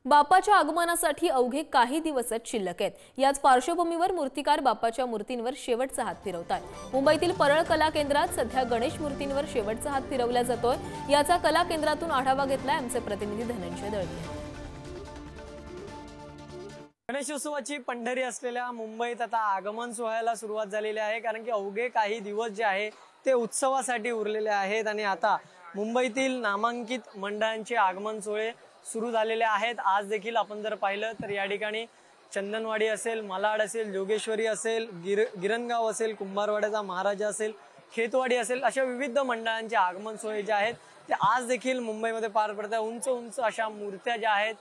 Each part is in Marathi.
बाप्पाच्या आगमनासाठी अवघे काही दिवसच शिल्लक आहेत। याच पार्श्वभूमीवर मूर्तिकार बाप्पाच्या मूर्तींवर शेवटचा हात फिरवतात। मुंबईतील परळ कला केंद्रात सध्या गणेश मूर्तींवर शेवटचा हात फिरवला जातोय। याचा कला केंद्रातून आढावा घेतलाय आमचे प्रतिनिधी धनंजय दळवी। गणेशोत्सवाची पंढरी असलेल्या मुंबईत आता आगमन सोहळ्याला सुरुवात झालेली आहे, कारण की अवघे काही दिवस जे आहे ते उत्सवासाठी उरलेले आहेत आणि आता मुंबईतील नामांकित मंडळांचे आगमन सोहळे सुरू झालेले आहेत। आज देखील आपण जर पाहिलं तर या ठिकाणी चंदनवाडी असेल, मालाड असेल, जोगेश्वरी असेल, गिरणगाव असेल, कुंभारवाड्याचा महाराजा असेल, खेतवाडी असेल, अशा विविध मंडळांचे आगमन सोहळे जे आहेत ते आज देखील मुंबईमध्ये पार पडतात। उंच उंच अशा मूर्त्या ज्या आहेत,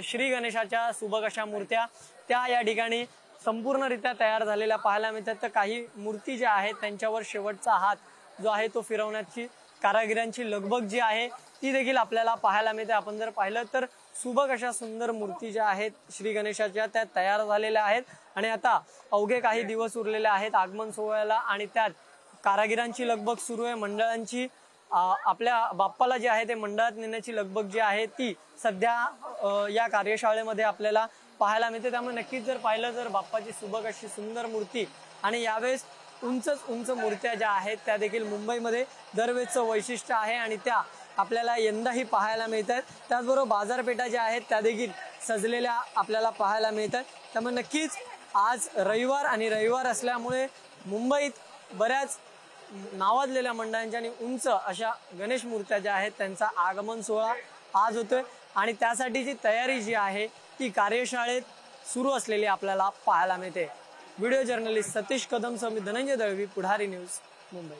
श्री गणेशाच्या सुबक अशा मूर्त्या त्या या ठिकाणी संपूर्णरित्या तयार झालेल्या पाहायला मिळतात। तर काही मूर्ती ज्या आहेत त्यांच्यावर शेवटचा हात जो आहे तो फिरवण्याची कारागिरांची लगबग जी आहे ती देखील आपल्याला पाहायला मिळते। आपण जर पाहिलं तर सुबक अशा सुंदर मूर्ती ज्या आहेत श्री गणेशाच्या त्या तयार झालेल्या आहेत आणि आता अवघे काही दिवस उरलेले आहेत आगमन सोहळ्याला आणि त्यात कारागिरांची लगबग सुरू आहे। मंडळांची आपल्या बाप्पाला जे आहे ते मंडळात नेण्याची लगबग जी आहे ती सध्या या कार्यशाळेमध्ये आपल्याला पाहायला मिळते। त्यामुळे नक्कीच जर पाहिलं तर बाप्पाची सुबक अशी सुंदर मूर्ती आणि यावेळेस उंच मूर्त्या ज्या आहेत त्या देखील मुंबईमध्ये दरवेळचं वैशिष्ट्य आहे आणि त्या आपल्याला यंदाही पाहायला मिळतात। त्याचबरोबर बाजारपेठा ज्या आहेत त्या देखील सजलेल्या आपल्याला पाहायला मिळतात। त्यामुळे नक्कीच आज रविवार असल्यामुळे मुंबईत बऱ्याच नावाजलेल्या मंडळांच्या आणि उंच अशा गणेश मूर्त्या ज्या आहेत त्यांचा आगमन सोहळा आज होतोय आणि त्यासाठीची तयारी जी आहे ती कार्यशाळेत सुरू असलेली आपल्याला पाहायला मिळते। व्हिडिओ जर्नलिस्ट सतीश कदम सह मी धनंजय दळवी, पुढारी न्यूज, मुंबई।